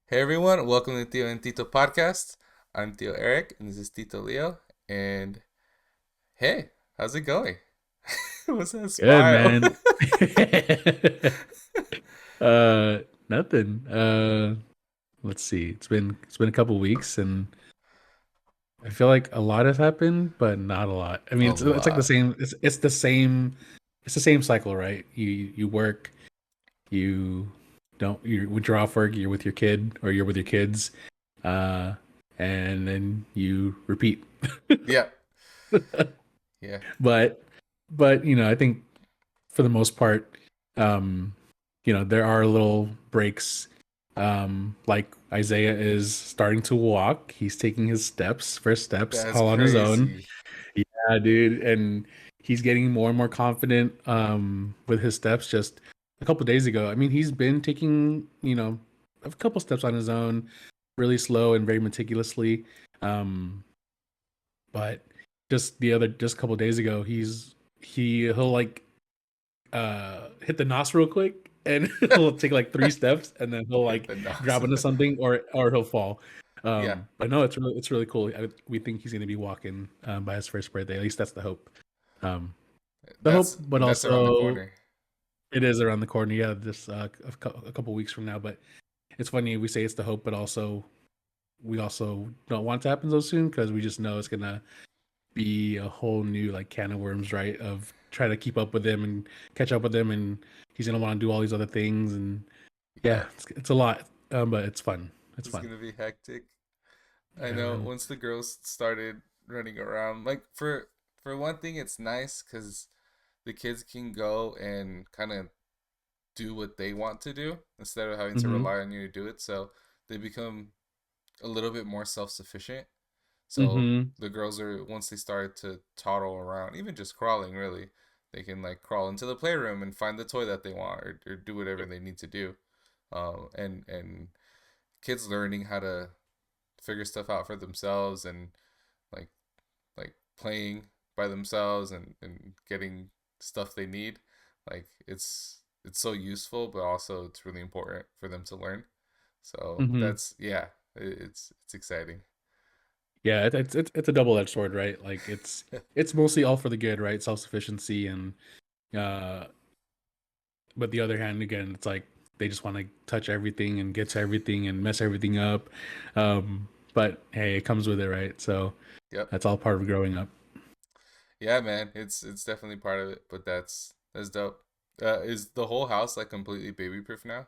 Hey everyone, welcome to Tio and Tito podcast. I'm Tio Eric and this is Tito Leo. And hey, how's it going? What's that Good smile? man. uh Nothing. Let's see. It's been a couple weeks and I feel like a lot has happened, but not a lot. I mean, A it's like the lot. same it's the same cycle, right? You work, you don't you when you're off work, you're with your kid or you're with your kids, uh and then you repeat. Yeah, yeah, But I think for the most part, um, there are little breaks. Like Isaiah is starting to walk. He's taking his first steps, that's all on his own. crazy. Yeah, dude, and he's getting more and more confident with his steps. Just a couple days ago, I mean, he's been taking a couple steps on his own, really slow and very meticulously. Um, but just a couple days ago, he'll like hit the nos real quick and he'll take like three steps and then he'll Hit like the nose. grab onto something or he'll fall. Yeah, But no, it's really cool. We think he's gonna be walking by his first birthday. At least that's the hope. Um, the hope, that's but and that's around the also corner. it is around the corner. Yeah, just a couple weeks from now. But it's funny we say it's the hope, but also we also don't want it to happen so soon because we just know it's gonna be a whole new like can of worms, right? Of trying to keep up with him and catch up with him, and he's gonna want to do all these other things, and yeah, Yeah, it's a lot, but it's fun. It's it's fun. gonna be hectic. I Yeah, know man. once the girls started running around, like for one thing, it's nice because the kids can go and kind of do what they want to do instead of having to Mm-hmm. rely on you to do it. So they become a little bit more self sufficient. So Mm-hmm. the girls are once they start to toddle around, even just crawling really, they can like crawl into the playroom and find the toy that they want or do whatever they need to do. And kids learning how to figure stuff out for themselves and like like playing by themselves and getting stuff they need. Like it's so useful, but also it's really important for them to learn. So Mm-hmm. that's yeah, it's exciting. Yeah, it's a double edged sword, right? Like it's mostly all for the good, right? Self sufficiency and uh, but the other hand, again, it's like they just want to touch everything and get to everything and mess everything up. But hey, it comes with it, right? So Yep. that's all part of growing up. Yeah, man. It's definitely part of it, but that's dope. Is the whole house like completely baby proof now?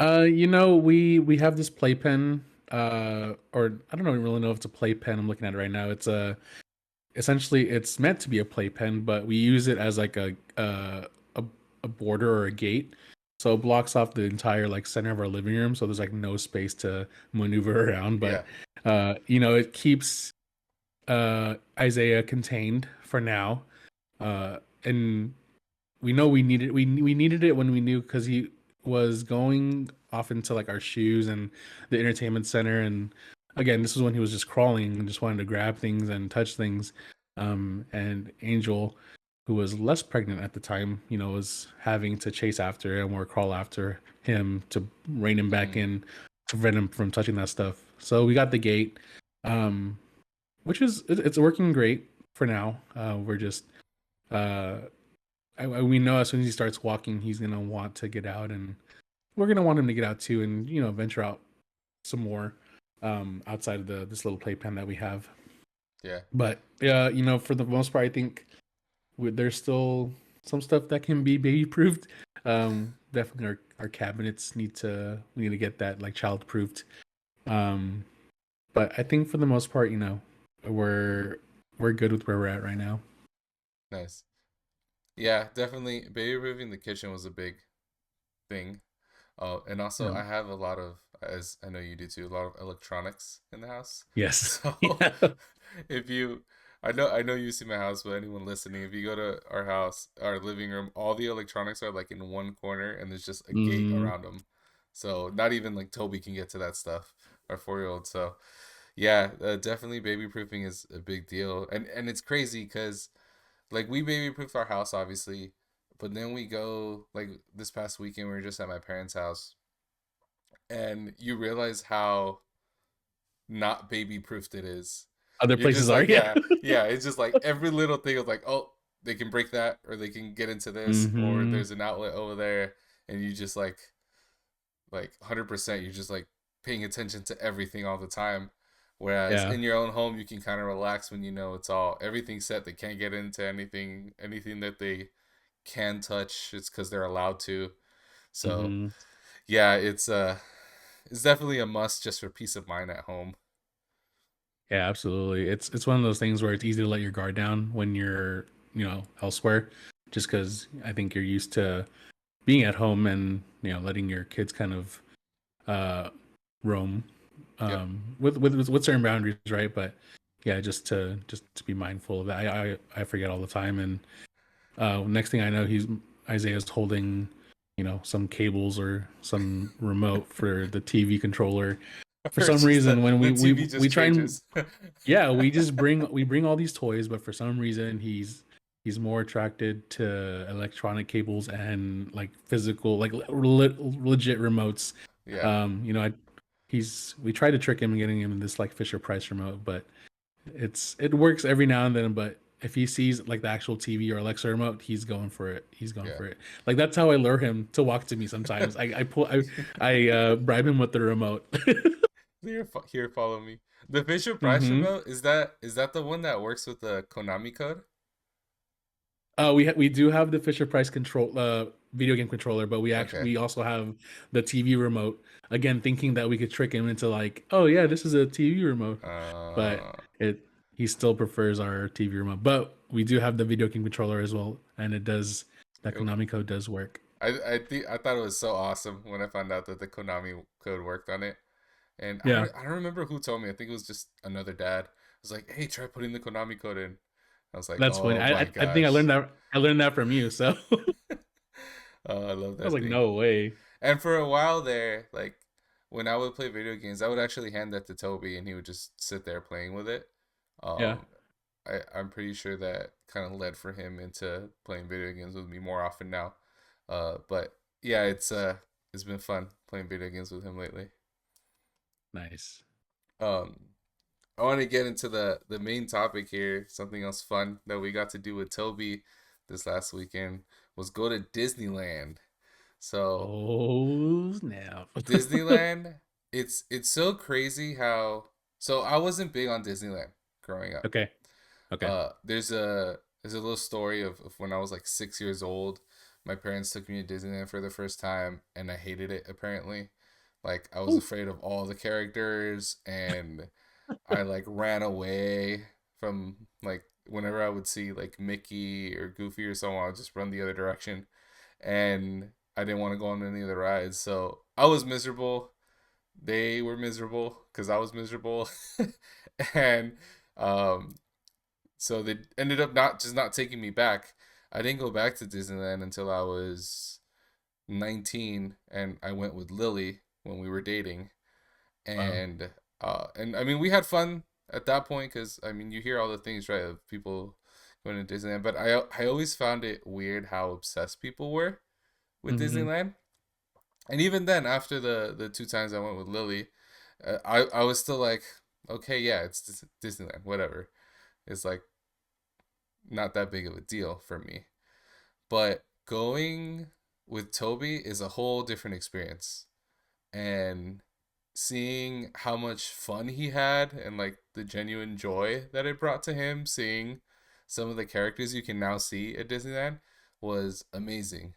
We have this playpen, or I don't really know if it's a playpen. I'm looking at it right now. It's essentially it's meant to be a playpen, but we use it as like a border or a gate, so it blocks off the entire like center of our living room. So there's like no space to maneuver around, but Yeah. it keeps Isaiah contained for now. And we know we needed it when we knew because he was going off into like our shoes and the entertainment center, and again this was when he was just crawling and just wanted to grab things and touch things. And Angel, who was less pregnant at the time, was having to chase after him or crawl after him to rein him back Mm-hmm. in to prevent him from touching that stuff. So we got the gate, um which is it's working great for now. We're just uh we know as soon as he starts walking, he's gonna want to get out, and we're gonna want him to get out too, and venture out some more, outside of the this little playpen that we have. Yeah. But yeah, for the most part, I think there's still some stuff that can be baby proofed. Definitely our cabinets we need to get that like child proofed. Um, but I think for the most part, we're we're good with where we're at right now. Nice. Yeah, definitely baby proofing the kitchen was a big thing. Oh, and also Yeah. I have a lot of, as I know you do too, a lot of electronics in the house. Yes. So Yeah. if you, I know you see my house, but anyone listening, if you go to our house, our living room, all the electronics are like in one corner, and there's just a gate Mm, around them. So not even like Toby can get to that stuff, our 4 year old. So yeah, definitely baby proofing is a big deal, and it's crazy because like we baby proofed our house obviously, but then we go like this past weekend we were just at my parents' house and you realize how not baby proofed it is. Other You're just places are, like, yeah. yeah, yeah. It's just like every little thing is like, oh, they can break that, or they can get into this, or Mm-hmm. there's an outlet over there, and you just like 100%. You're just like paying attention to everything all the time. Whereas Yeah. in your own home, you can kind of relax when you know it's all everything's set. They can't get into anything that they can touch. It's because they're allowed to. So Mm-hmm. yeah, it's definitely a must just for peace of mind at home. Yeah, absolutely. It's one of those things where it's easy to let your guard down when you're, elsewhere, just because I think you're used to being at home and letting your kids kind of uh roam Yep. with certain boundaries, right? But yeah, just to be mindful of that. I forget all the time, and next thing I know, he's Isaiah's holding some cables or some remote for the TV controller. For Or it's some just reason, when the we TV we just try and changes. yeah, we bring all these toys, but for some reason he's more attracted to electronic cables and like physical, like legit remotes. Yeah. I we tried to trick him and getting him this like Fisher Price remote, but it works every now and then. But if he sees like the actual TV or Alexa remote, he's going for it. He's going Yeah. for it. Like that's how I lure him to walk to me. Sometimes I bribe him with the remote. Here, follow me. The Fisher Price hmm remote is that the one that works with the Konami code? we do have the Fisher Price control video game controller, but Okay. we also have the TV remote. Again, thinking that we could trick him into like, oh yeah, this is a TV remote, but Uh, it he still prefers our TV remote. But we do have the video game controller as well, and it does that it- Konami code does work. I thought it was so awesome when I found out that the Konami code worked on it. And Yeah, I don't remember who told me. I think it was just another dad. I was like, "Hey, try putting the Konami code in." I was like, that's funny. "Oh my I think gosh." I learned that from you. So I Oh, I love was that like, thing. no way. And for a while there, like when I would play video games, I would actually hand that to Toby, and he would just sit there playing with it. Yeah, Um, I'm pretty sure that kind of led for him into playing video games with me more often now. But yeah, it's been fun playing video games with him lately. nice. Um, I want to get into the main topic here. Something else fun that we got to do with Toby this last weekend was go to Disneyland. So Oh snap. Disneyland, it's so crazy how so I wasn't big on Disneyland growing up. Okay. Okay. There's a little story of when I was like 6 years old. My parents took me to Disneyland for the first time, and I hated it apparently. Like I was Ooh. afraid of all the characters, and I like ran away from like whenever I would see like Mickey or Goofy or someone, I would just run the other direction, and I didn't want to go on any of the rides. So I was miserable. They were miserable because I was miserable, and um, so they ended up not taking me back. I didn't go back to Disneyland until I was 19, and I went with Lily when we were dating, Wow. and I mean we had fun at that point because I mean you hear all the things right of people going to Disneyland, but I always found it weird how obsessed people were with hmm Disneyland, and even then after the two times I went with Lily, I was still like, okay, yeah, it's Disneyland, whatever. It's like not that big of a deal for me, but going with Toby is a whole different experience, and seeing how much fun he had and like the genuine joy that it brought to him seeing some of the characters you can now see at Disneyland was amazing.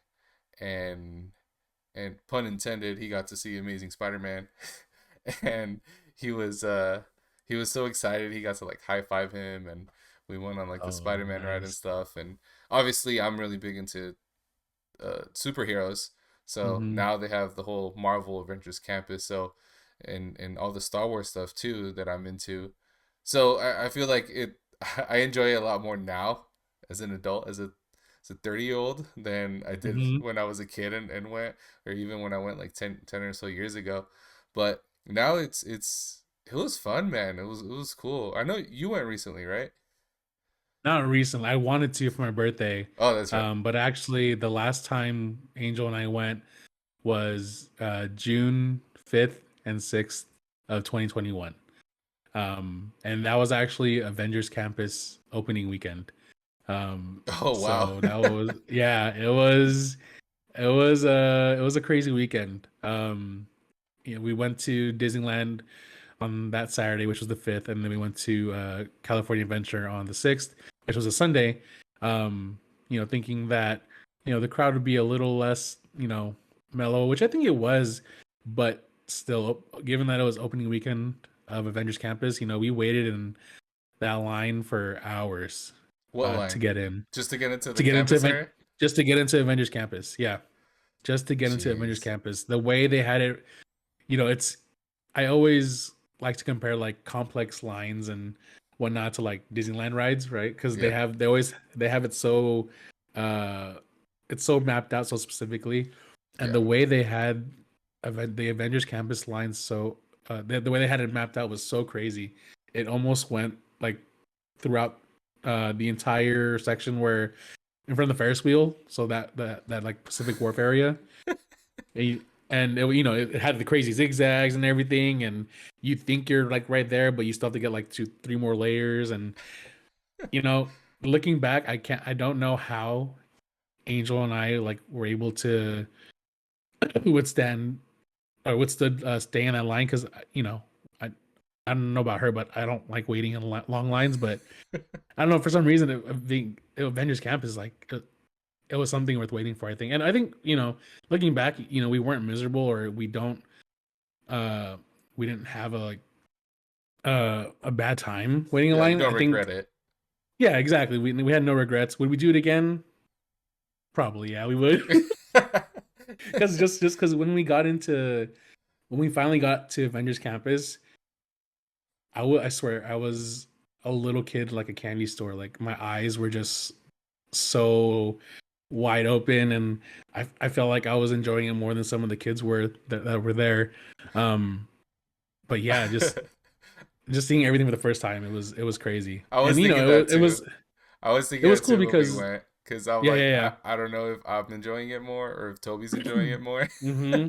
And pun intended, he got to see Amazing Spider-Man. And he was uh he was so excited he got to like high five him, and we went on like the Oh, Spider-Man ride and nice. stuff. And obviously I'm really big into superheroes. So hmm now they have the whole Marvel Adventures campus. So and all the Star Wars stuff too that I'm into. So I feel like it. I enjoy it a lot more now as an adult, as a 30-year-old than I did hmm when I was a kid and went, or even when I went like 10 or so years ago. But now it was fun, man. It was cool. I know you went recently, right? Not recently. I wanted to for my birthday, Oh, that's right. but actually, the last time Angel and I went was June 5th and 6th of 2021. And that was actually Avengers Campus opening weekend. Oh wow. So that was, yeah, it was a crazy weekend. We went to Disneyland on that Saturday, which was the 5th, and then we went to California Adventure on the 6th, which was a Sunday. Thinking that the crowd would be a little less mellow, which I think it was, but still, given that it was opening weekend of Avengers Campus, we waited in that line for hours What to line? get in, Just to get into to the get into campus event, area? just to get into Avengers Campus. Yeah, just to get into Avengers Jeez. Campus. The way they had it, it's I always like to compare like complex lines and whatnot to like Disneyland rides, right? Because Yeah. they have it so uh it's so mapped out so specifically, and Yeah. the way they had the Avengers Campus lines the way they had it mapped out was so crazy. It almost went like throughout the entire section where in front of the Ferris wheel, so that like Pacific Wharf area. And it had the crazy zigzags and everything, and you think you're like right there, but you still have to get like 2 3 more layers. And you know looking back, I don't know how Angel and I like were able to withstand or withstood staying in that line, because I I don't know about her, but I don't like waiting in long lines. But I don't know, for some reason the Avengers Campus, like it was something worth waiting for, I think. And I think looking back, we weren't miserable, or uh we didn't have a bad time waiting in Yeah, you line. don't I regret think, it. yeah, exactly. We had no regrets. Would we do it again? Probably, yeah, we would. Because just because when we finally got to Avengers Campus, I swear I was a little kid, like a candy store. Like my eyes were just so wide open, and I felt like I was enjoying it more than some of the kids were that were there. Um, but yeah, just seeing everything for the first time, it was crazy. I was And thinking that too. I was it thinking was that cool too when we because, went, because I'm yeah, like, yeah, I don't know if I'm enjoying it more or if Toby's enjoying yeah. it more. Hmm.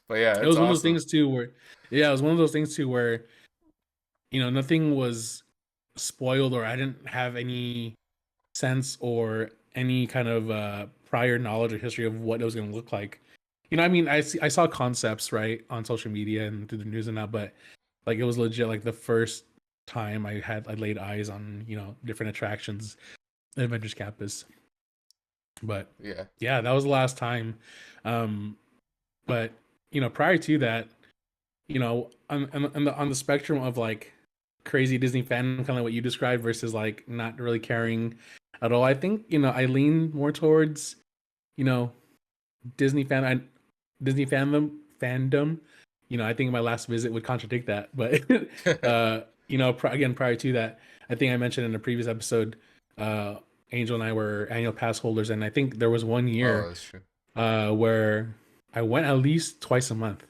But yeah, It it's was one of those awesome. things too where, yeah, it was one of those things too where nothing was spoiled, or I didn't have any sense or any kind of prior knowledge or history of what it was going to look like. I mean, I saw concepts right on social media and through the news and that, but like it was legit like the first time I laid eyes on different attractions at Adventures Campus. But Yeah. yeah, that was the last time. Um, but prior to that, on the spectrum of like crazy Disney fan, kind of like what you described, versus like not really caring at all, I think I lean more towards you know Disney Disney fandom. I think my last visit would contradict that, but again, prior to that, I think I mentioned in a previous episode, uh, Angel and I were annual pass holders, and I think there was one Oh, year that's true. where I went at least twice a month.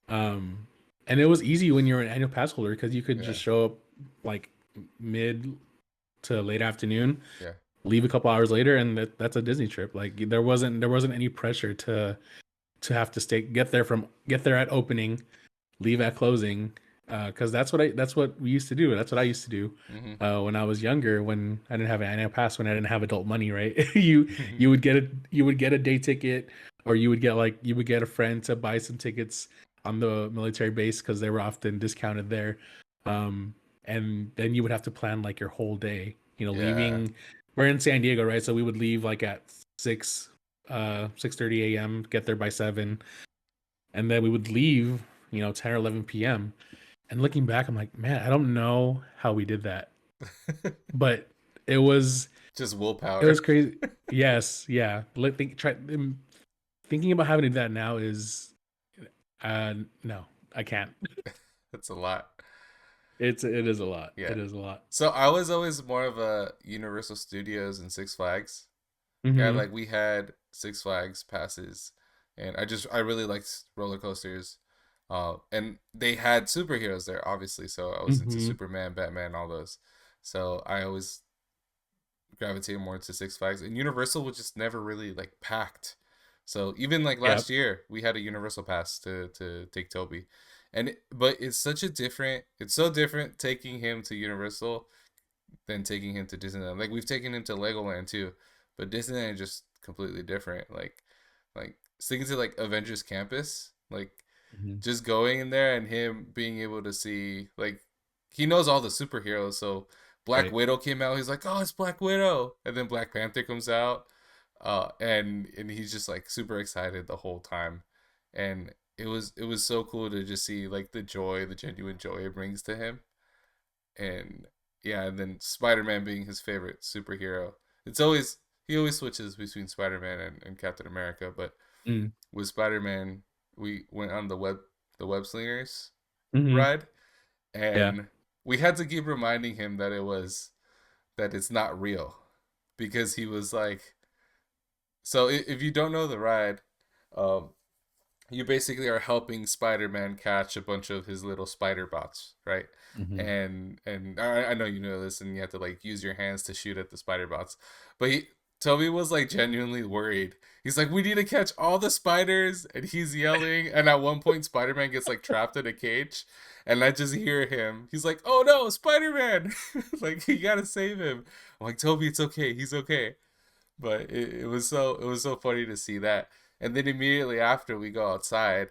Um, and it was easy when you're an annual pass holder, because you could Yeah. just show up like mid to late afternoon, Yeah. leave a couple hours later, and that's a Disney trip. Like there wasn't any pressure to have to get there at opening, leave at closing, because that's what we used to do. That's what I used to do Hmm. when I was younger, when I didn't have an annual pass, when I didn't have adult money. Right, you would get a day ticket, or you would get a friend to buy some tickets on the military base, because they were often discounted there. Um, and then you would have to plan like your whole day. Yeah. Leaving. We're in San Diego, right? So we would leave like at 6:30 a.m., get there by 7, and then we would leave 10 or 11 p.m. And looking back, I'm like, man, I don't know how we did that, but it was Just it was willpower. crazy. Yes, yeah. Thinking about having to do that now is no, I can't. That's a lot. It is a lot. Yeah. It is a lot. So I was always more of a Universal Studios and Six Flags guy. Hmm. Like we had Six Flags passes, and I really liked roller coasters. And they had superheroes there, obviously. So I was into Hmm. Superman, Batman, all those. So I always gravitated more to Six Flags, and Universal was just never really like packed. So even like Yeah. last year, we had a Universal pass to take Toby, but it's such a different. It's so different taking him to Universal than taking him to Disneyland. Like we've taken him to Legoland too, but Disneyland is just completely different. Like sticking to like Avengers Campus, like Mhm. just going in there and him being able to see like he knows all the superheroes. So Black Right. Widow came out. He's like, oh, it's Black Widow, and then Black Panther comes out, and he's just like super excited the whole time, and it was so cool to just see like the joy, the genuine joy it brings to him, and yeah, and then Spider Man being his favorite superhero. It's always he always switches between Spider Man and Captain America, but Mm. with Spider Man, we went on the web slingers Hmm. ride, Yeah. and we had to keep reminding him that it's not real because he was like, so if you don't know the ride, um, you basically are helping Spider-Man catch a bunch of his little spider bots, right? Hmm. And I know you know this, and you have to like use your hands to shoot at the spider bots. But Toby was like genuinely worried. He's like, "We need to catch all the spiders," and he's yelling. And at one point, Spider-Man gets like trapped in a cage, and I just hear him. He's like, "Oh no, Spider-Man!" Like you gotta save him. I'm like, Toby, it's okay. He's okay. But it was so funny to see that. And then immediately after we go outside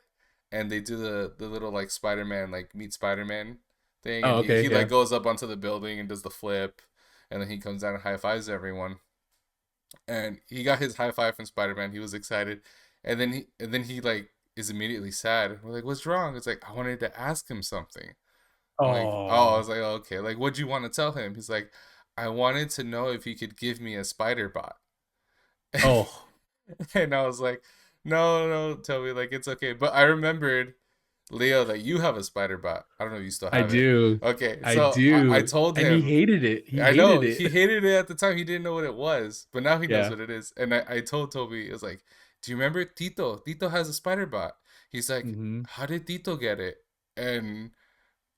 and they do the little like Spider-Man like meet Spider-Man thing, Oh, and he okay. like Yeah. goes up onto the building and does the flip, and then he comes down and high fives everyone. And he got his high five from Spider-Man. He was excited. And then he like is immediately sad. We're like, "What's wrong?" It's like, "I wanted to ask him something." I'm like, "Oh," I Oh. was like, oh, "Okay." Like, "What'd you want to tell him?" He's like, "I wanted to know if he could give me a spider bot." Oh. And I was like, no, no, Toby, like it's okay. But I remembered, Leo, that you have a spider bot. I don't know if you still I have it. do. Okay, I so I do. told And he him, hated it. He I know hated it. he hated it at the time. He didn't know what it was, but now he knows Yeah. what it is. And I told Toby, it was like, do you remember Tito? Tito has a spider bot. He's like, Hmm. how did Tito get it? And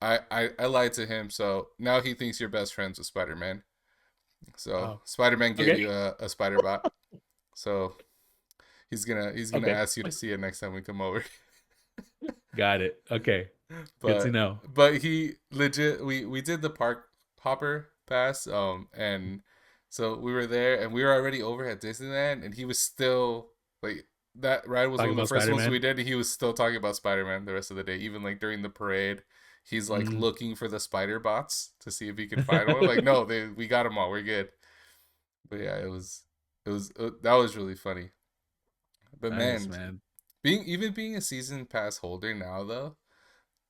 I lied to him. So now he thinks you're best friends with Spider Man. So Oh. Spider Man gave Okay. you a spider bot. So he's gonna Okay. ask you to see it next time we come over. Got it. Okay. Good to but know. but he legit we did the park hopper pass, and so we were there and we were already over at Disneyland, and he was still like that ride was one Talking of the about first Spider ones we Man. did, and he was still talking about Spider-Man the rest of the day, even like during the parade. He's like Mm. looking for the spider bots to see if he could find one. Like, no, we got them all. We're good. But yeah, it was that was really funny. But Nice, man, man. being a season pass holder now though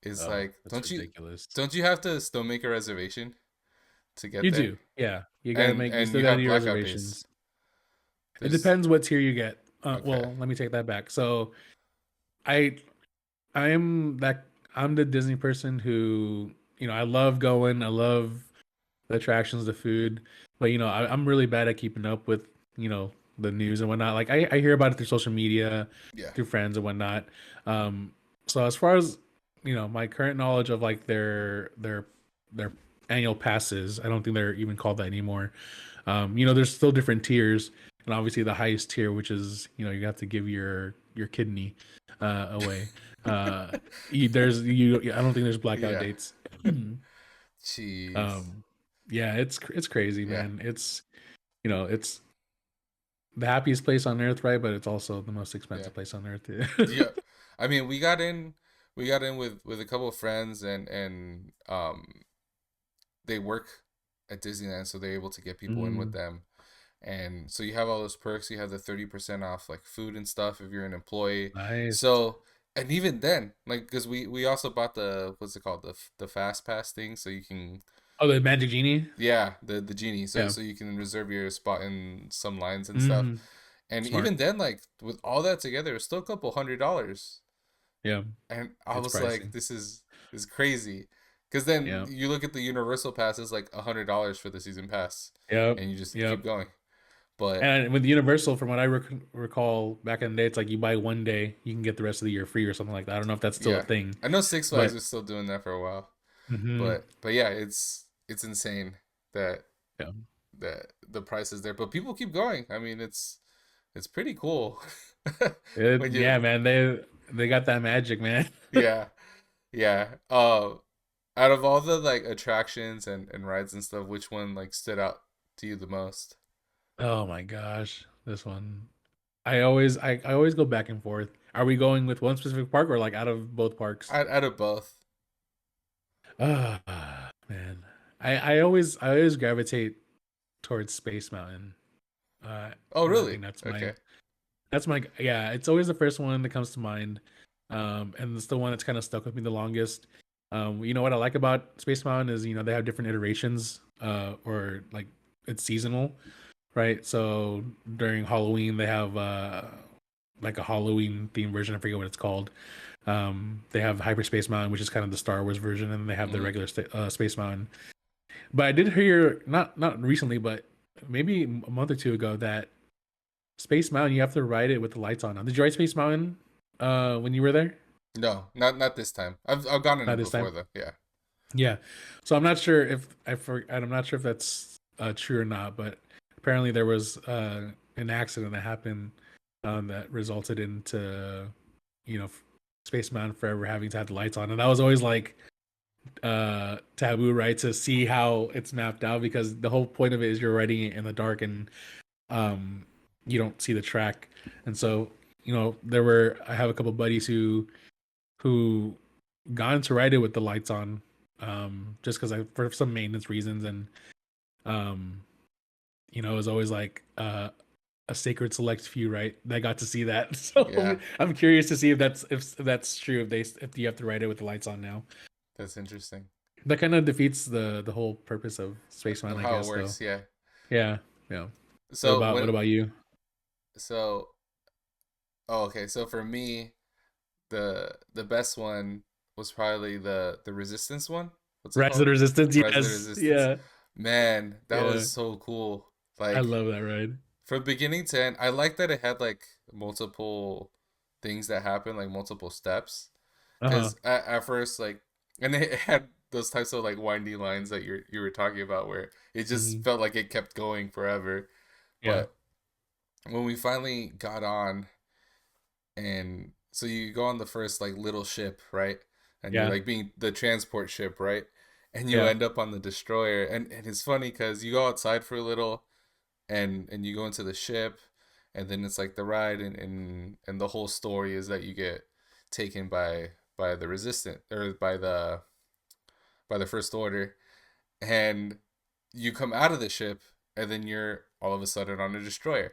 is Oh, like, that's ridiculous. don't you have to still make a reservation to get You there? do. Yeah. And You and still you gotta have do your blackout days. reservations. It There's depends what tier you get. okay. Well, let me take that back. So I I am that I'm the Disney person who, I love going, I love the attractions, the food, but I'm really bad at keeping up with, the news and whatnot. Like I hear about it through social media, Yeah. through friends and whatnot. Um, so as far as my current knowledge of like their annual passes, I don't think they're even called that anymore. There's still different tiers, and obviously the highest tier, which is you have to give your kidney away. Uh, I don't think there's blackout Yeah. dates. Jeez. um, yeah, it's crazy, Yeah. man. It's the happiest place on earth, right? But it's also the most Yeah. expensive place on earth. Yeah. I mean, we got in with a couple of friends, and they work at Disneyland, so they're able to get people in with Mm, them. And so you have all those perks. You have the 30% off like food and stuff if you're an employee. nice. So, and even then, like, because we also bought the, what's it called, the fast pass thing, so you can, Oh, the Magic Genie. yeah, the genie, so Yeah. so you can reserve your spot in some lines and stuff. Hmm. And Smart. even then, like with all that together, it's still a couple $100. Yeah, And I it's was like, pricey. this is crazy. Because then Yeah. you look at the Universal Pass, it's like $100 for the season pass, Yep. and you just Yep. keep going. But And with Universal, from what I recall back in the day, it's like you buy one day, you can get the rest of the year free or something like that. I don't know if that's still a yeah, thing, I know Six Flags but was still doing that for a while. hmm But yeah, it's insane that yeah, the price is there. But people keep going. I mean, it's pretty cool. When you, Yeah, man, they got that magic, man. yeah, yeah. Out of all the like attractions and rides and stuff, which one like stood out to you the most? Oh my gosh, this one. I always go back and forth. Are we going with one specific park or like out of both parks? Out of both. Man. I always gravitate towards Space Mountain. Oh, I really? think Okay. that's my yeah, it's always the first one that comes to mind. And it's the one that's kind of stuck with me the longest. You know what I like about Space Mountain is, you know, they have different iterations, or like it's seasonal, right? So during Halloween they have like a Halloween themed version. I forget what it's called. They have Hyperspace Mountain, which is kind of the Star Wars version, and they have the Hmm. regular Space Mountain. But I did hear not recently, but maybe a month or two ago that Space Mountain you have to ride it with the lights on. Did you ride Space Mountain when you were there? No, not this time. I've gone in Not it this before time. though. Yeah. Yeah. So I'm not sure if I'm not sure if that's true or not, but apparently there was an accident that happened that resulted into, you know, Space Mountain forever having to have the lights on, and that was always like taboo, right? To see how it's mapped out because the whole point of it is you're riding it in the dark and um you don't see the track, and so you know I have a couple buddies who got into ride it with the lights on, just because I for some maintenance reasons, and um you know it was always like a sacred select few, right, that got to see that. So Yeah. I'm curious to see if that's true, if you have to ride it with the lights on now. That's interesting. That kind of defeats the whole purpose of Space Of Mountain, I how it guess, though. works, yeah. Yeah, yeah. So What when about you? so oh, okay, so for me, the best one was probably the resistance one. What's it Rise of called? the Resistance, Rise of the yes, Resistance. yeah, Man, that yeah. was so cool. I Like love that ride. from beginning to end, I like that it had like multiple things that happen, like multiple steps. Uh huh. Because at first, like, and it had those types of like windy lines that you were talking about, where it just Hmm. felt like it kept going forever. Yeah, But when we finally got on, and so you go on the first like little ship, right? And you're yeah, like being the transport ship, right? And you yeah. end up on the destroyer, and it's funny because you go outside for a little, and you go into the ship, and then it's like the ride, and the whole story is that you get taken by the resistant or by the first order, and you come out of the ship, and then you're all of a sudden on a destroyer.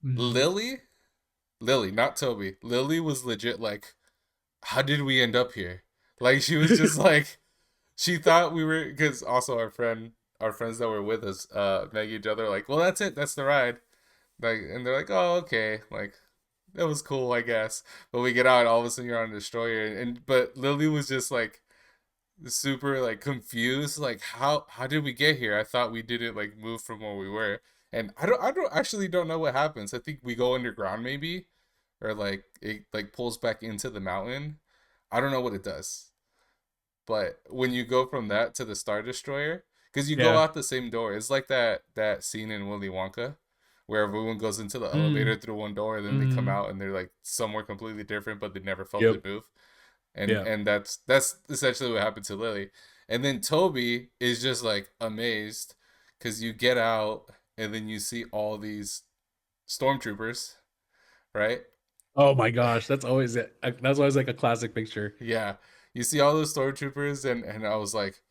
Hmm. Lily, Lily, not Toby. Lily was legit like, how did we end up here? Like she was just like, she thought we were, because also our friends that were with us met each other like, well, that's it, that's the ride. Like, and they're like, oh, okay, like that was cool, I guess. But we get out, all of a sudden you're on a destroyer, and but Lily was just like super like confused, like how did we get here? I thought we didn't like move from where we were, and I don't actually don't know what happens. I think we go underground maybe, or like it like pulls back into the mountain. I don't know what it does. But when you go from that to the Star Destroyer, because you go Yeah. out the same door, it's like that scene in Willy Wonka, where everyone goes into the elevator Mm. through one door, and then they come Mm. out and they're like somewhere completely different, but they never felt Yep. it move. And Yeah. and that's essentially what happened to Lily. And then Toby is just like amazed because you get out and then you see all these stormtroopers, right? Oh my gosh, that's always it. That's always like a classic picture. Yeah, you see all those stormtroopers, and I was like,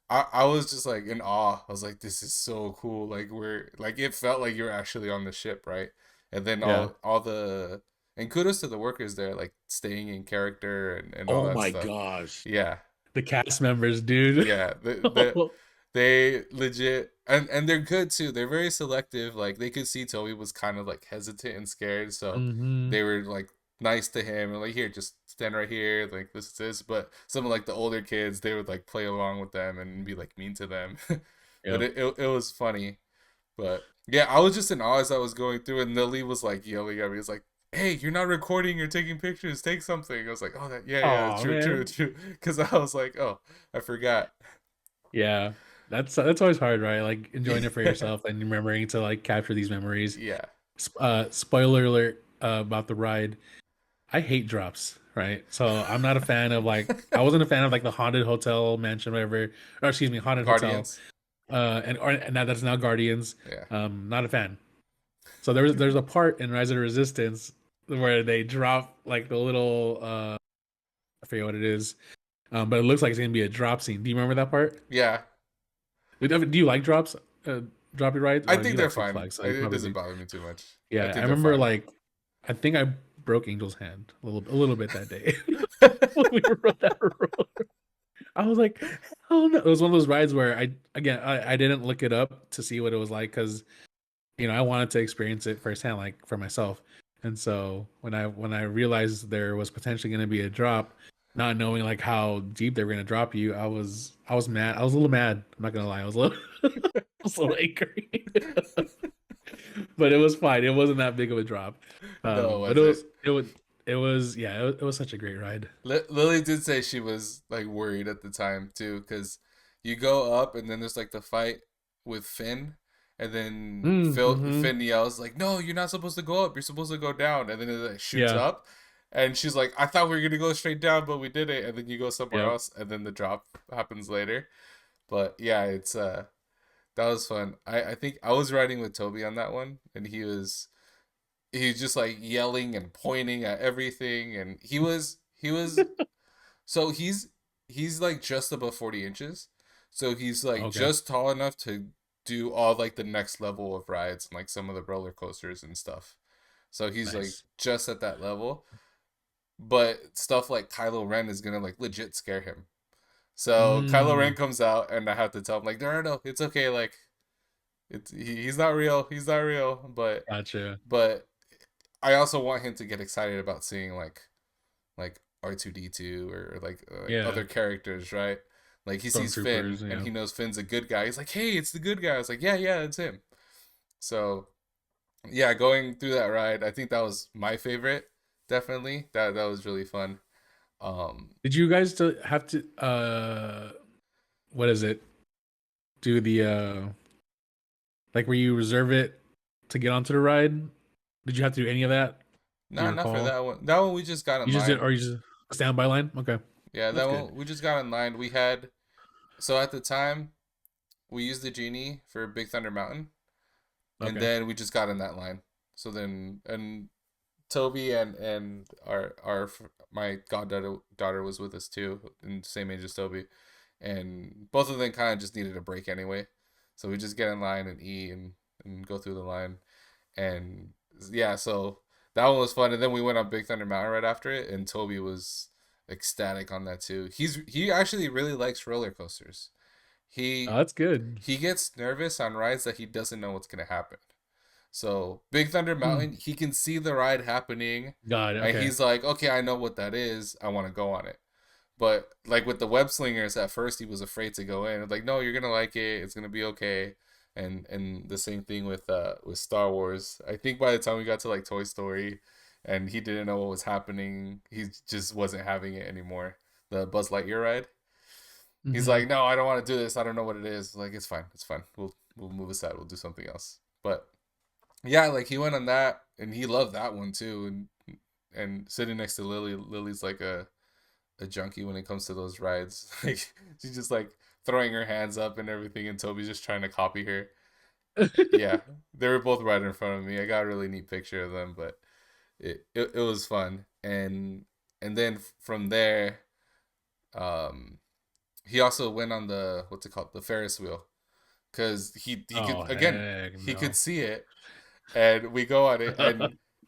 I was just like in awe. I was like, this is so cool. Like we're like it felt like you're actually on the ship, right? And then Yeah. all the and kudos to the workers there, like staying in character and all Oh that my stuff. gosh. Yeah, The cast members, dude. yeah. They legit and they're good too. They're very selective. Like they could see Toby was kind of like hesitant and scared, so Hmm. they were like nice to him and like here, just stand right here, like this is this. But some of like the older kids, they would like play along with them and be like mean to them. But Yeah. it was funny. But yeah, I was just in awe as I was going through, and Lily was like yelling at me. It's like, "Hey, you're not recording. You're taking pictures. Take something." I was like, "Oh, that yeah, Oh true, true, man. true." Because I was like, "Oh, I forgot." Yeah. That's always hard, right? Like enjoying it for yourself and remembering to like capture these memories. Yeah. Spoiler alert about the ride. I hate drops, right? So I'm not a fan of like I wasn't a fan of like the haunted hotel mansion, whatever, or excuse me, haunted hotel. Guardians. And now that's now Guardians. Yeah. Not a fan. So there's a part in Rise of the Resistance where they drop like the little I forget what it is. But it looks like it's gonna be a drop scene. Do you remember that part? Yeah. Do you like drops? Droppy rides, I or think you they're like Six fine. Flags? So you It probably doesn't do. bother me too much. I Yeah, I think they're remember fine. like I think I broke Angel's hand a little bit that day when we rode that road. I was like, hell no. It was one of those rides where I didn't look it up to see what it was like because I wanted to experience it firsthand, like for myself. And so when I realized there was potentially going to be a drop, not knowing like how deep they were going to drop you, I was mad. I was a little mad. I'm not gonna lie. I was a little I was a little angry, but it was fine. It wasn't that big of a drop. No, it But it wasn't. was it was it was yeah. It was such a great ride. Lily did say she was like worried at the time too, because you go up and then there's like the fight with Finn, and then Mm-hmm. Finn yells like, "No, you're not supposed to go up. You're supposed to go down." And then it like, shoots Yeah. up, and she's like, "I thought we were gonna go straight down, but we did it." And then you go somewhere Yep. else, and then the drop happens later. But yeah, it's that was fun. I think I was riding with Toby on that one, and he's just like yelling and pointing at everything, and he was so he's like just above 40 inches, so he's like Okay. just tall enough to do all like the next level of rides and like some of the roller coasters and stuff. So he's like Nice. just at that level, but stuff like Kylo Ren is gonna like legit scare him. So Kylo Ren Mm, comes out, and I have to tell him like, no, it's okay, like he's not real, but gotcha. but I also want him to get excited about seeing like R2D2 or like Yeah. other characters, right? Like he sees Stormtroopers. Finn and Yeah. he knows Finn's a good guy. He's like, "Hey, it's the good guy." I was like, "Yeah, it's him." So yeah, going through that ride, I think that was my favorite. Definitely, that was really fun. Did you guys still have to what is it? Do the like where you reserve it to get onto the ride? Did you have to do any of that? Do you not for recall? that one. That one we just got in You just did, line. or you just a standby line? Okay, Yeah, that that's good. one we just got in line. We had so at the time we used the genie for Big Thunder Mountain, and Okay, then we just got in that line. So then and Toby and our my goddaughter was with us too, in the same age as Toby, and both of them kind of just needed a break anyway. So we just get in line and eat and go through the line, and yeah, so that one was fun. And then we went on Big Thunder Mountain right after it, and Toby was ecstatic on that too. He actually really likes roller coasters. oh, He that's good. he gets nervous on rides that he doesn't know what's gonna happen. So Big Thunder Hmm. Mountain, he can see the ride happening, God, and okay, he's like, okay, I know what that is. I want to go on it. But like with the web slingers, at first he was afraid to go in. Like, no, you're gonna like it. It's gonna be okay. And the same thing with Star Wars. I think by the time we got to like Toy Story, and he didn't know what was happening, he just wasn't having it anymore. The Buzz Lightyear ride. He's hmm like, no, I don't want to do this. I don't know what it is. Like, it's fine. It's fine. We'll move aside. We'll do something else. But yeah, like he went on that and he loved that one too. And sitting next to Lily, Lily's like a junkie when it comes to those rides. Like she's just like throwing her hands up and everything, and Toby's just trying to copy her. Yeah, they were both right in front of me. I got a really neat picture of them, but it was fun. And then from there, um, he also went on the what's it called, the Ferris wheel, because he could Oh again heck he could no. see it, and we go on it,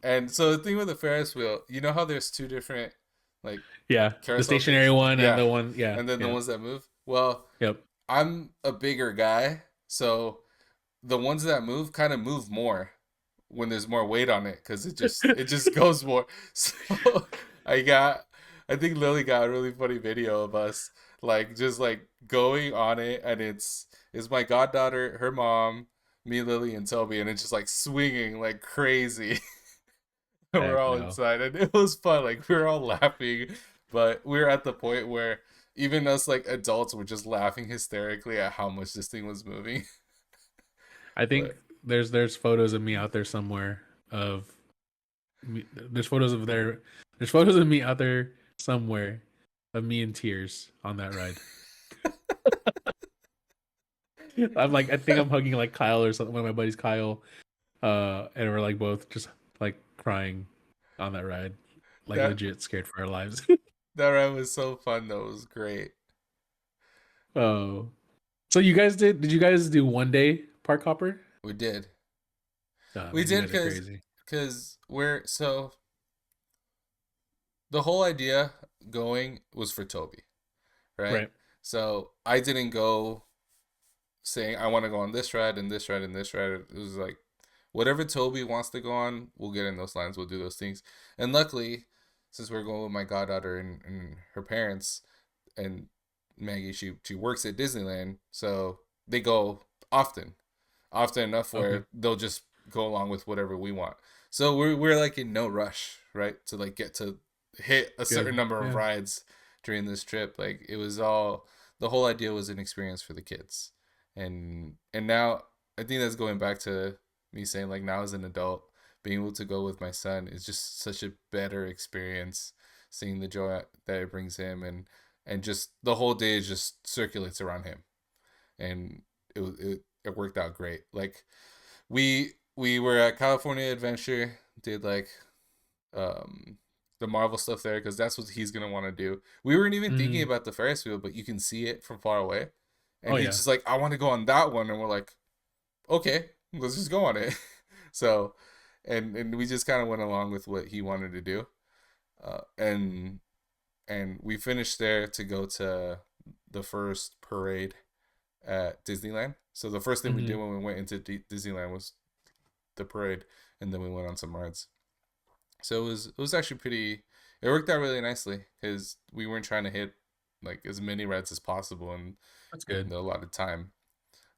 and so the thing with the Ferris wheel, you know how there's two different like Yeah, the carousel stationary things, one and yeah, the one. Yeah, and then the yeah, ones that move. Well, yep. I'm a bigger guy, so the ones that move kind of move more when there's more weight on it, because it just goes more. So I got, I think Lily got a really funny video of us like just like going on it, and it's my goddaughter, her mom, me, Lily, and Toby, and it's just like swinging like crazy. We're Heck all no. inside, and it was fun. Like we were all laughing, but we were at the point where even us like adults were just laughing hysterically at how much this thing was moving. I think But there's photos of me out there somewhere. of me. There's photos of me out there somewhere of me in tears on that ride. I'm like, I think I'm hugging like Kyle or something. One of my buddies, Kyle, and we're like both just like crying on that ride, like That legit scared for our lives. that ride was so fun though. It was great. Oh, so you guys did? Did you guys do 1 day park hopper? We did. Oh We man, you did guys are crazy. because we're so the whole idea going was for Toby, right? Right. So I didn't go saying I want to go on this ride and this ride and this ride. It was like whatever Toby wants to go on, we'll get in those lines. We'll do those things. And luckily, since we're going with my goddaughter and her parents and Maggie, she works at Disneyland, so they go often, often enough Okay. where they'll just go along with whatever we want. So we're like in no rush, right? To like get to hit a certain Good. number of Yeah. rides during this trip. Like it was all the whole idea was an experience for the kids. And now I think that's going back to me saying like now as an adult, being able to go with my son is just such a better experience. Seeing the joy that it brings him and just the whole day just circulates around him and it worked out great. Like we were at California Adventure, did like um the Marvel stuff there because that's what he's gonna want to do. We weren't even thinking Hmm. about the Ferris wheel, but you can see it from far away, Oh and he's yeah. just like, I want to go on that one, and we're like, okay, let's just go on it. So, and we just kind of went along with what he wanted to do, and we finished there to go to the first parade at Disneyland. So the first thing we did Hmm. when we went into Disneyland was the parade, and then we went on some rides. So it was actually pretty. It worked out really nicely because we weren't trying to hit like as many rides as possible That's in good. a lot of time.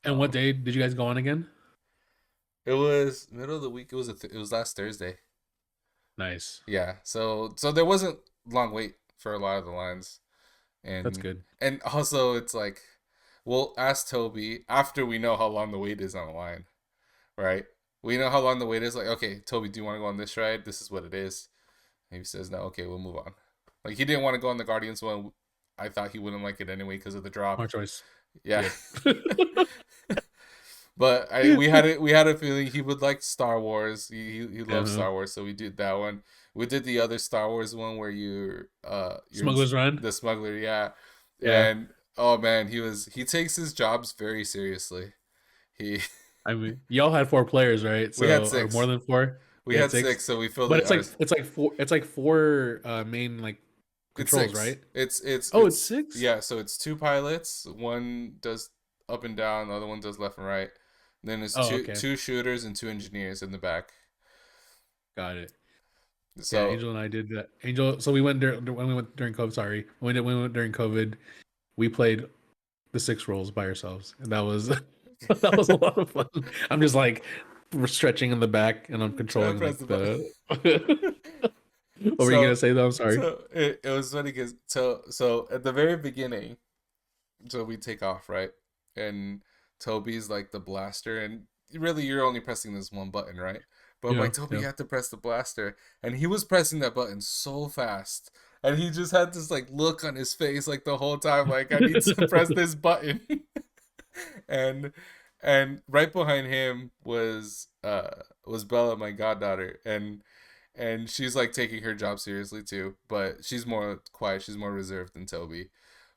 And what Um, day did you guys go on again? it was middle of the week. It was last Thursday. Nice. Yeah. So there wasn't long wait for a lot of the lines, That's and good. and also it's like we'll ask Toby after we know how long the wait is on the line, right? We know how long the wait is. Like, okay, Toby, do you want to go on this ride? This is what it is. And he says no. Okay, we'll move on. Like he didn't want to go on the Guardians one. I thought he wouldn't like it anyway because of the drop. Smart choice. Yeah. Yep. But we had a feeling he would like Star Wars. He loves Uh-huh. Star Wars, so we did that one. We did the other Star Wars one where you're in Smuggler's Run. the smuggler, yeah. Yeah. And oh man, he takes his jobs very seriously. He I mean, y'all had 4 players, right? we had So, or more six. than four? We You had had six, six, so we filled but it it's like ours. four main like It's controls, six. right? Oh, it's It's six. yeah. So it's two pilots. One does up and down. The other one does left and right. Then there's Oh, two okay, two shooters and two engineers in the back. got it. Yeah, So Angel and I did that. Angel, so we went when we went during COVID. Sorry, when we went during COVID, we played the 6 roles by ourselves, and that was that was a lot of fun. I'm just like we're stretching in the back, and I'm try to controlling press like the button. the. What were you gonna so say though? I'm sorry. it was funny because so at the very beginning, so we take off right, and Toby's like the blaster, and really you're only pressing this one button, right? But I'm Yeah, like Toby, yeah. you have to press the blaster, and he was pressing that button so fast. And he just had this like look on his face like the whole time, like I need to press this button. and and right behind him was Bella, my goddaughter, and she's like taking her job seriously too, but she's more quiet, she's more reserved than Toby.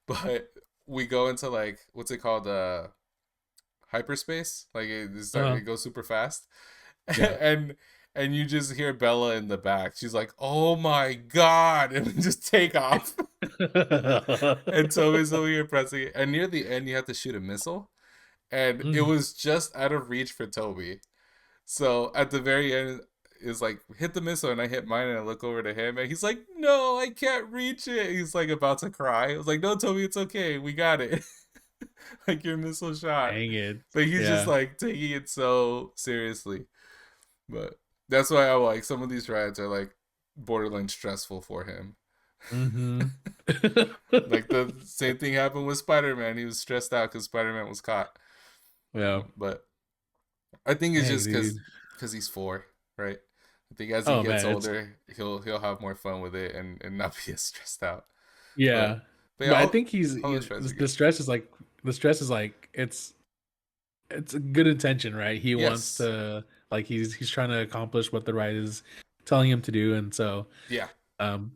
But we go into like what's it called, hyperspace, like Uh, it goes super fast, yeah. and and you just hear Bella in the back. She's like, "Oh my god!" and we just take off. And Toby's over here pressing it. And near the end, you have to shoot a missile, and it Mhm. was just out of reach for Toby. So at the very end, is like hit the missile, and I hit mine, and I look over to him, and he's like, "No, I can't reach it." He's like about to cry. I was like, "No, Toby, it's okay. We got it." Like your missile shot, Dang it. but he's just Yeah. like taking it so seriously. But that's why I like some of these rides are like borderline stressful for him. Hmm. Like the same thing happened with Spider-Man. He was stressed out because Spider-Man was caught. Yeah. But I think it's Dang, just dude. because he's four, right? I think as he Oh gets man, it's older, he'll have more fun with it and not be as stressed out. But yeah. but yeah, But I think he's all those rides are the good. stress is like it's a good intention, right? He wants Yes. to like he's trying to accomplish what the ride is telling him to do, and so Yeah. um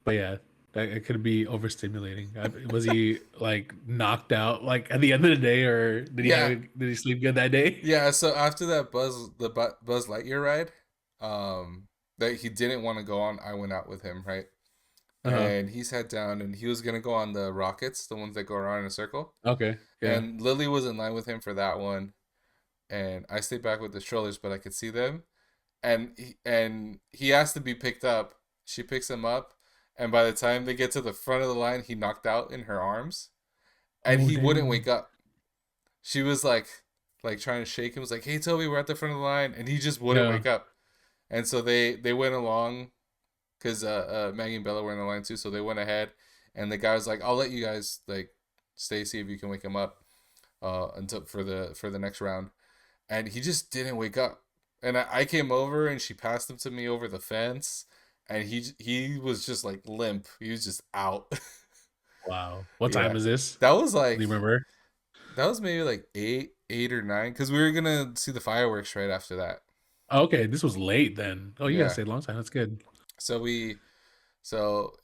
but yeah, that it could be overstimulating. Was he like knocked out like at the end of the day, or Yeah. did he sleep good that day? Yeah. So after that Buzz Lightyear ride, that he didn't want to go on, I went out with him, right? Uh-huh. And he sat down and he was gonna go on the rockets, the ones that go around in a circle. Okay. Yeah. And Lily was in line with him for that one, and I stayed back with the strollers, but I could see them. And he asked to be picked up. She picks him up, and by the time they get to the front of the line, he knocked out in her arms, and Oh he wouldn't damn. wake up. She was like trying to shake him, was like, "Hey Toby, we're at the front of the line," and he just wouldn't Yeah. wake up. And so they went along because Maggie and Bella were in the line too, so they went ahead, and the guy was like, "I'll let you guys like stay, see if you can wake him up until for the next round." And he just didn't wake up. And I came over and she passed him to me over the fence, and he was just like limp. He was just out. Wow. What Yeah, time is this? that was Do you like remember? that was maybe like eight or nine, because we were gonna see the fireworks right after that. Oh, okay, this was late then. Oh, you guys Yeah, stayed a long time. That's good. so he fell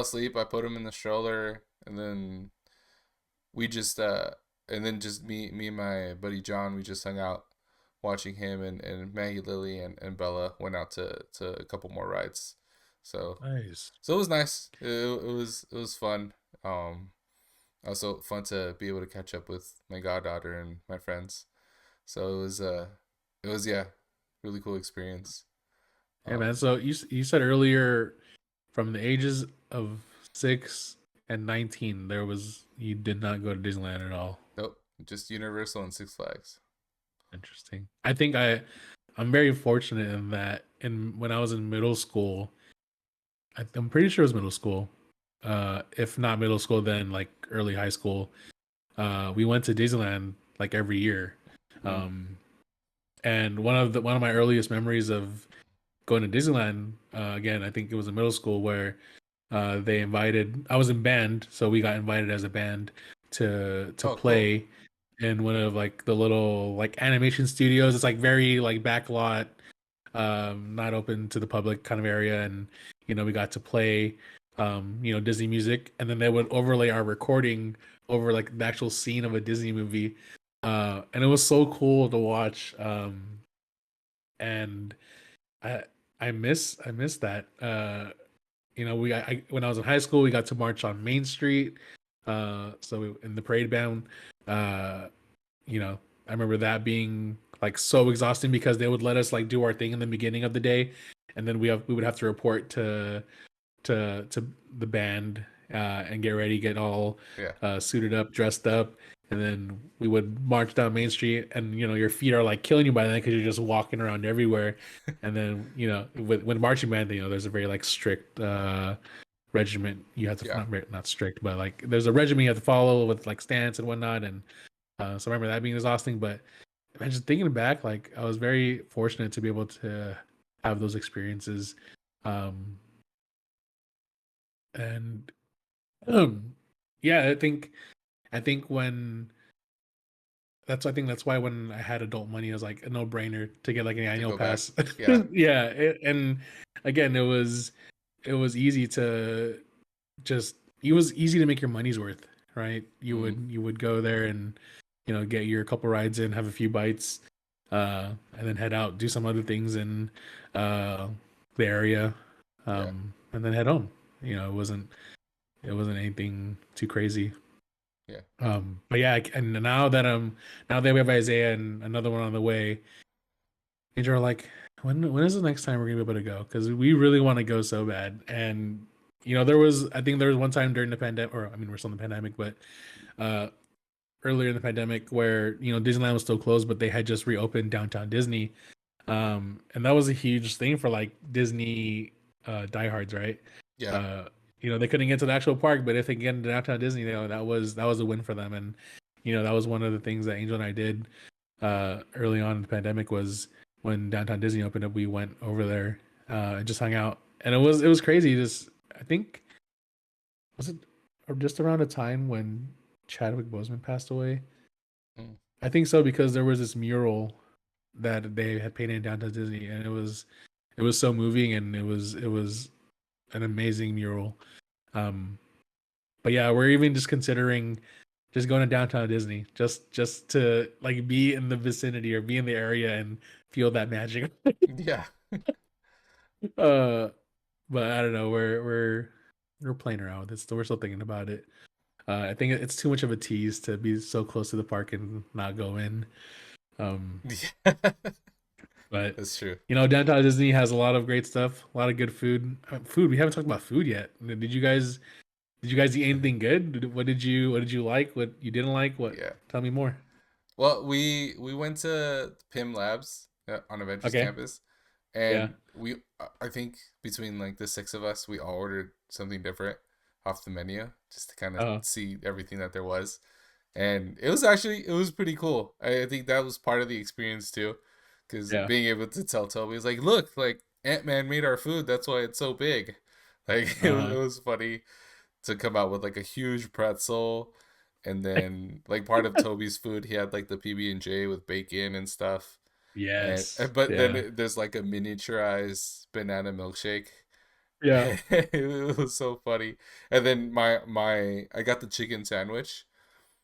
asleep. I put him in the stroller, and then we just and then just me and my buddy John, we just hung out watching him, and Maggie, Lily, and Bella went out to a couple more rides. So Nice. so it was nice. It was fun. Also fun to be able to catch up with my goddaughter and my friends. So it was yeah, really cool experience. Yeah, man. Um, So you said earlier from the ages of 6 and 19, you did not go to Disneyland at all. nope, just Universal and Six Flags. Interesting. I think I'm very fortunate in that in when I was in middle school, I'm pretty sure it was middle school. If not middle school, then like early high school. We went to Disneyland like every year. Mm. Um, and one of my earliest memories of going to Disneyland, again, I think it was in middle school where they invited. I was in band, so we got invited as a band to Oh, cool. play in one of like the little like animation studios. It's like very like backlot, not open to the public kind of area, and we got to play, Disney music, and then they would overlay our recording over like the actual scene of a Disney movie, and it was so cool to watch. And I I miss that. When I was in high school, we got to march on Main Street. In the parade band, uh, I remember that being like so exhausting because they would let us like do our thing in the beginning of the day, and then we would have to report to the band, and get ready, get all Yeah, suited up, dressed up, and then we would march down Main Street, and your feet are like killing you by then because you're just walking around everywhere. And then with marching band, there's a very like strict regiment you have to yeah, not strict, but like there's a regiment you have to follow with like stance and whatnot, and so I remember that being exhausting. But just thinking back, like I was very fortunate to be able to have those experiences. Um, and yeah, I think I think that's why when I had adult money, it was like a no brainer to get like an to annual go back. pass. Yeah, Yeah, and again, it was easy to just it was easy to make your money's worth, right? You mm, would you would go there and get your couple rides in, have a few bites, and then head out, do some other things in uh, the area, yeah, and then head home. It wasn't anything too crazy. yeah. But yeah, and now that we have Isaiah and another one on the way, Angel are like, when is the next time we're gonna be able to go? Because we really want to go so bad. And I think there was one time during the pandemic, or I mean, we're still in the pandemic, but uh, earlier in the pandemic where Disneyland was still closed, but they had just reopened Downtown Disney, and that was a huge thing for like Disney diehards, right? Yeah. Uh, they couldn't get to the actual park, but if they get into Downtown Disney, that was a win for them. And that was one of the things that Angel and I did early on in the pandemic was when downtown Disney opened up, we went over there and just hung out, and it was crazy. Just I think was it just around a time when Chadwick Boseman passed away. Mm. I think so because there was this mural that they had painted in downtown Disney, and it was so moving, and it was an amazing mural. Um, but yeah, we're even just considering just going to downtown Disney just to like be in the vicinity or be in the area and feel that magic. Yeah. uh, but I don't know. We're playing around with it. We're still thinking about it. I think it's too much of a tease to be so close to the park and not go in. Um, Yeah. but That's true. downtown Disney has a lot of great stuff, a lot of good food. Food. We haven't talked about food yet. Did you guys eat anything good? What did you like? What you didn't like? What? Yeah. Tell me more. Well, we went to PIM Labs on Avengers Okay. campus, Yeah. and I think between like the six of us, we all ordered something different off the menu just to kind of Uh. see everything that there was, and it was pretty cool. I think that was part of the experience too, because Yeah. being able to tell Toby, was like, look, like Ant-Man made our food, that's why it's so big. Like it Uh. was funny to come out with like a huge pretzel, and then like part of Toby's food, he had like the PB&J with bacon and stuff. And Yes. but then Yeah. there's like a miniaturized banana milkshake. Yeah. It was so funny. And then my I got the chicken sandwich.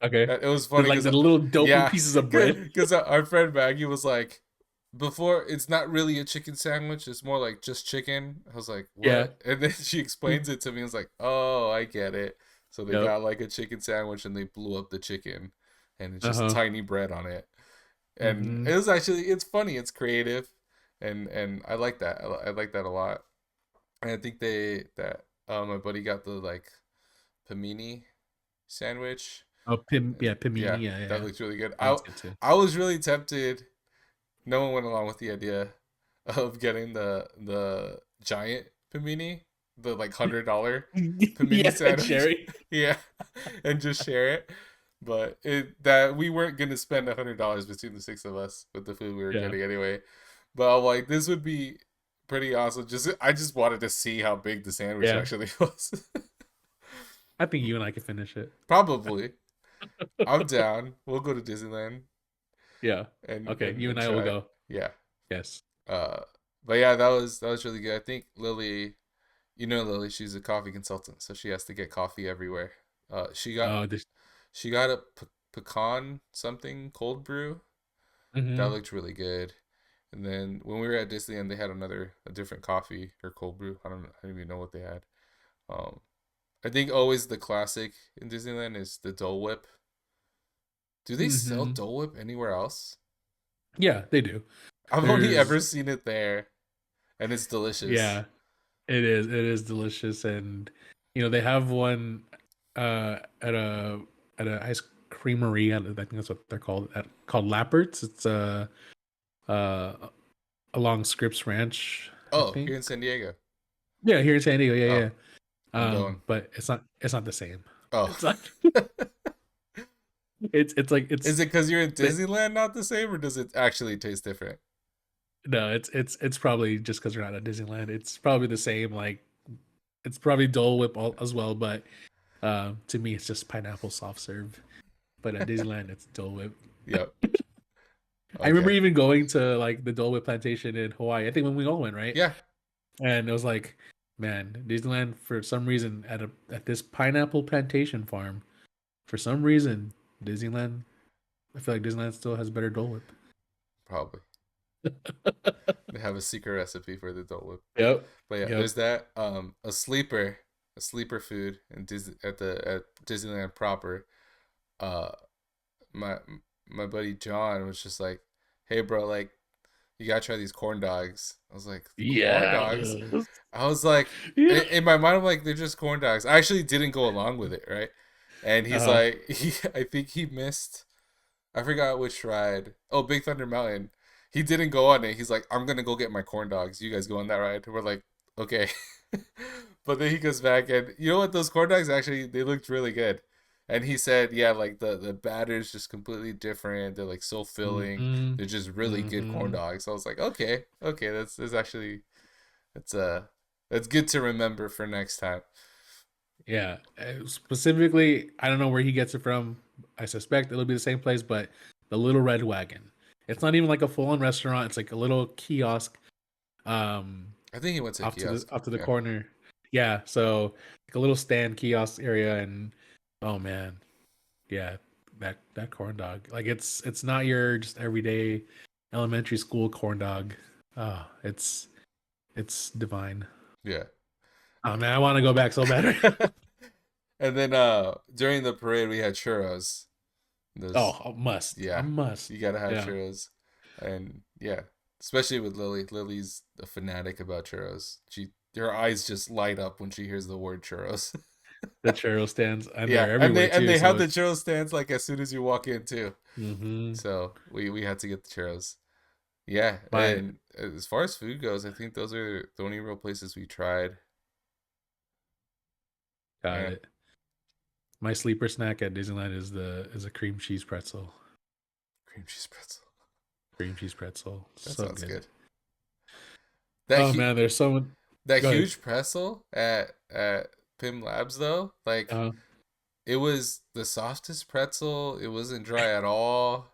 Okay. It was The, funny like because the little dope yeah, pieces of bread. because our friend Maggie was like, before it's not really a chicken sandwich, it's more like just chicken. I was like, Yeah. what? And then she explains it to me. I was like, oh, I get it. So they Yep. got like a chicken sandwich and they blew up the chicken, and it's Uh just huh. tiny bread on it. And Mm-hmm. it was actually, it's funny, it's creative, and I like that. I like that a lot. And I think my buddy got the like panini sandwich. Oh, And yeah, yeah, Pimini. Yeah, that yeah. looks really good. That's good too. I was really tempted. No one went along with the idea of getting the giant panini, the like $100 panini Yeah, sandwich. Cherry. Yeah, and just share it. But it that we weren't gonna spend $100 between the six of us with the food we were Yeah. getting anyway. But I'm like, this would be pretty awesome. I just wanted to see how big the sandwich Yeah. actually was. I think you and I can finish it. Probably. I'm down. We'll go to Disneyland Yeah. Okay. You and and I will try. go. Yeah. Yes. Uh, but yeah, that was really good. I think Lily, Lily, she's a coffee consultant, so she has to get coffee everywhere. Uh, she got Oh, this. she got a pecan something cold brew that Mm-hmm. looked really good. And then when we were at Disneyland, they had a different coffee or cold brew. I don't even know what they had. Um, I think always the classic in Disneyland is the Dole Whip. Do they sell Mm-hmm. Dole Whip anywhere else? Yeah, they do. I've only There's. ever seen it there, and it's delicious. Yeah. It is. It is delicious, and they have one at a ice creamery. I think that's what they're called. Called Lappert's. It's uh along Scripps Ranch, I Oh, here think. in San Diego. Yeah, here in San Diego. Yeah, Oh, yeah. I'm going. But it's not the same. Oh, It's not. It's like is it's it because you're in the Disneyland not the same, or does it actually taste different? no. It's probably just because we're not at Disneyland. It's probably the same. Like it's probably Dole Whip as well, but to me, it's just pineapple soft serve. But at Disneyland, it's Dole Whip. Yep. I remember Okay. even going to like the Dole Whip plantation in Hawaii. I think when we all went, right? Yeah, And it was like, man, Disneyland for some reason at this pineapple plantation farm, for some reason, Disneyland. I feel like Disneyland still has better Dole Whip. probably. They have a secret recipe for the Dole Whip. Yep. But yeah, Yep. there's that. A sleeper food in Disney at Disneyland proper. Uh, my my buddy John was just like, "Hey, bro, like you gotta try these corn dogs." I was like, "Corn dogs?" Yes. I was like, Yeah. in my mind, I'm like, "They're just corn dogs." I actually didn't go along with it, right? And he's Uh-huh. like, I think he missed. I forgot which ride. Oh, Big Thunder Mountain. He didn't go on it. He's like, I'm gonna go get my corn dogs. You guys go on that ride. We're like, okay. But then he goes back and you know what? Those corn dogs actually they looked really good. And he said, yeah, like the batter's just completely different. They're like so filling. Mm-hmm. They're just really good corn Mm-hmm. dogs. So I was like, okay, okay, that's actually that's that's good to remember for next time. Yeah. Specifically, I don't know where he gets it from. I suspect it'll be the same place, but the Little Red Wagon. It's not even like a full-on restaurant. It's like a little kiosk, um, I think he went to a kiosk. off to the Yeah, corner. Yeah. So like a little stand kiosk area, and oh man, yeah, that corn dog. Like it's not your just everyday elementary school corn dog. Oh, it's divine. yeah. Oh man, I want to go back so bad. And then during the parade we had churros. Those Oh, a must. A yeah, must. you gotta have Yeah. churros. And yeah, especially with Lily. Lily's a fanatic about churros. Her eyes just light up when she hears the word churros. The churro stands and Yeah, they're everywhere and too. they have So the churro stands like as soon as you walk in too. hmm So we had to get the churros. Yeah, my and as far as food goes, I think those are the only real places we tried. got And it. My sleeper snack at Disneyland is a cream cheese pretzel. cream cheese pretzel. Cream cheese pretzel. That So sounds good. good. That Oh man, there's so much. that Go ahead. huge pretzel at Pim Labs though, like Uh, it was the softest pretzel. It wasn't dry at all.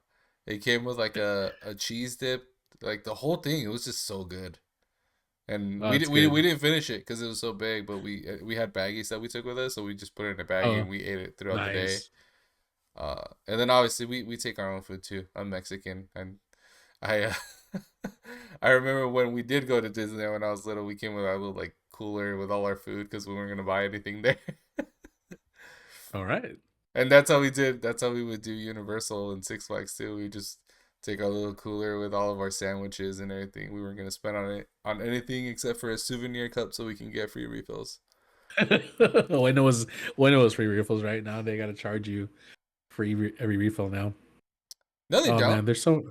It came with like a cheese dip, like the whole thing. It was just so good. And oh, it's we good. didn't finish it because it was so big, but we had baggies that we took with us, so we just put it in a baggie Oh, and we ate it throughout the day. nice. And then obviously we take our own food too. I'm Mexican, and I I remember when we did go to Disney when I was little, we came with our little like cooler with all our food because we weren't gonna buy anything there. All right. And that's how we did. That's how we would do Universal and Six Flags too. We just take our little cooler with all of our sandwiches and everything. We weren't gonna spend on it on anything except for a souvenir cup so we can get free refills. when it was when it was free refills, right now they got to charge you for every refill now. No, they Oh don't. man, there's so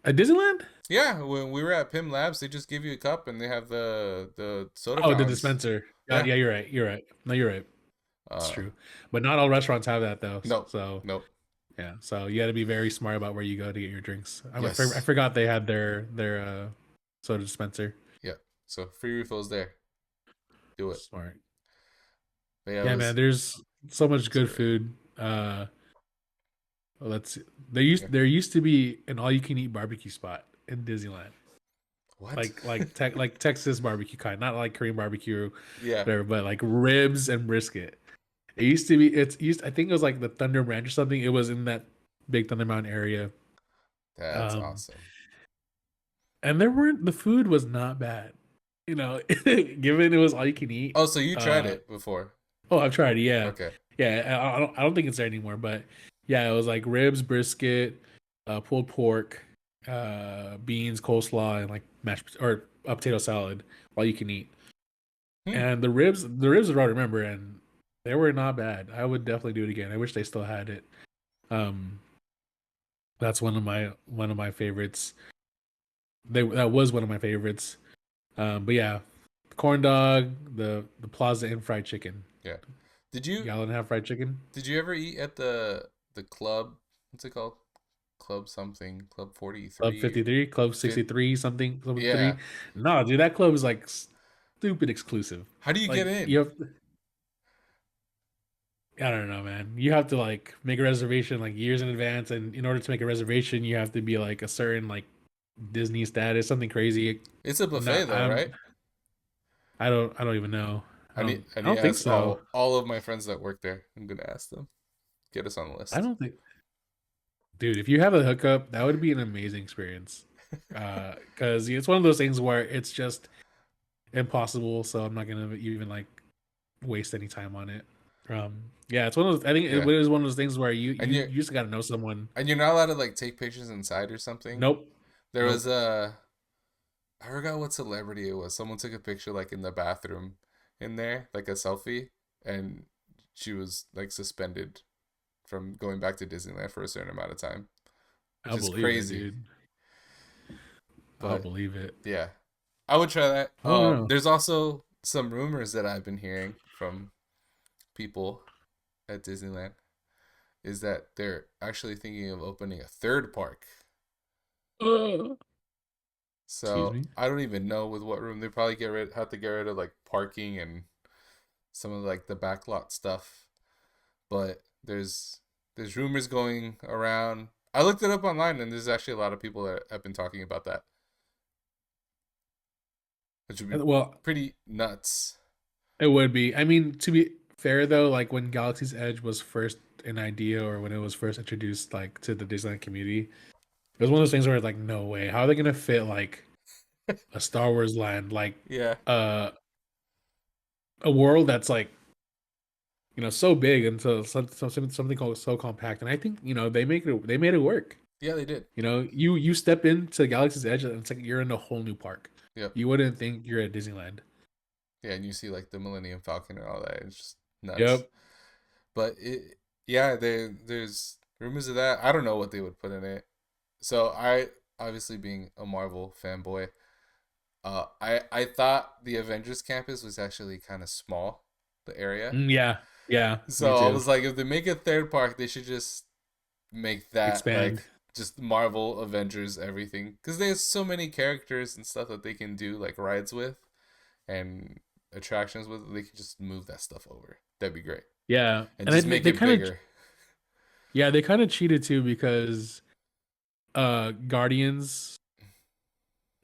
at Disneyland. Yeah, when we were at Pim Labs, they just give you a cup and they have the soda Oh, the fountains. dispenser. Yeah. Yeah, you're right. You're right. No, you're right. It's Uh, true. But not all restaurants have that though. no, So nope. yeah. So you got to be very smart about where you go to get your drinks. I Yes. forgot they had their soda dispenser. Yeah. So free refills there. Do it. Smart. But yeah, Yeah, man. There's so much it's good great. food. Well, let's see. Yeah. There used to be an all you can eat barbecue spot in Disneyland. What? Like Texas barbecue kind, not like Korean barbecue or Yeah. whatever, but like ribs and brisket. It used to be. It's used. I think it was like the Thunder Ranch or something. It was in that big Thunder Mountain area. That's Um, awesome. and there weren't the food was not bad. You know, given it was all you can eat. Oh, so you tried Uh, it before? oh, I've tried it. Yeah, Okay. yeah. I don't think it's there anymore, but yeah, it was like ribs, brisket, pulled pork, beans, coleslaw, and like mashed or a potato salad. All you can eat. Hmm. And the ribs are what I remember, and they were not bad. I would definitely do it again. I wish they still had it. Um, that's one of my favorites. That was one of my favorites. But yeah, corn dog, the Plaza Inn fried chicken. Yeah. Did you Y'all didn't have fried chicken? did you ever eat at the club? What's it called? Club something. Club Club 43. 53, Club Fit. 63, something, Club Yeah. 3. No, dude, that club is like stupid exclusive. How do you get Like in? you have, I don't know, man. You have to like make a reservation like years in advance, and in order to make a reservation, you have to be like a certain like Disney status, something crazy. It's a I'm buffet not, though, right? I don't even know. I I need don't to think ask so. all of my friends that work there. I'm gonna ask them. Get us on the I list. don't think, dude. If you have a hookup, that would be an amazing experience. Because it's one of those things where it's just impossible. So I'm not gonna even like waste any time on it. Yeah, it's one of those. I think it Yeah. is one of those things where And you just got to know someone. you're not allowed to like take pictures inside or something. Nope, There was nope. a I forgot what celebrity it was. Someone took a picture like in the bathroom in there, like a selfie, and she was like suspended from going back to Disneyland for a certain amount of time, which I'll is believe it, crazy. dude. I'll But believe it. yeah, I would try that. I don't know. There's also some rumors that I've been hearing from people at Disneyland. is that they're actually thinking of opening a third park. Uh, Excuse So me. I don't even know with what room they probably have to get rid of like parking and some of like the backlot stuff. But there's rumors going around. I looked it up online, and there's actually a lot of people that have been talking about that, which would be Well, pretty nuts. it would be. I mean, to be fair though, like when Galaxy's Edge was first an idea or when it was first introduced like to the Disneyland community, it was one of those things where like, no way, how are they gonna fit like a Star Wars land, like Yeah, uh a world that's like so big and something called so compact, and I think they made it work. yeah, they did. You step into Galaxy's Edge and it's like you're in a whole new park. Yep. You wouldn't think you're at Disneyland. Yeah, and you see like the Millennium Falcon and all that. It's just nuts. Yep. But yeah, there's rumors of that. I don't know what they would put in it. So I, obviously being a Marvel fanboy, I thought the Avengers campus was actually kind of small, the area. Yeah. Yeah. Me So I too. was like, if they make a third park, they should just make that like Expand. just Marvel Avengers everything, because there's so many characters and stuff that they can do like rides with and attractions with. They can just move that stuff over. That'd be great, Yeah. and And just make they it kind of bigger. they kind of cheated too because Guardians,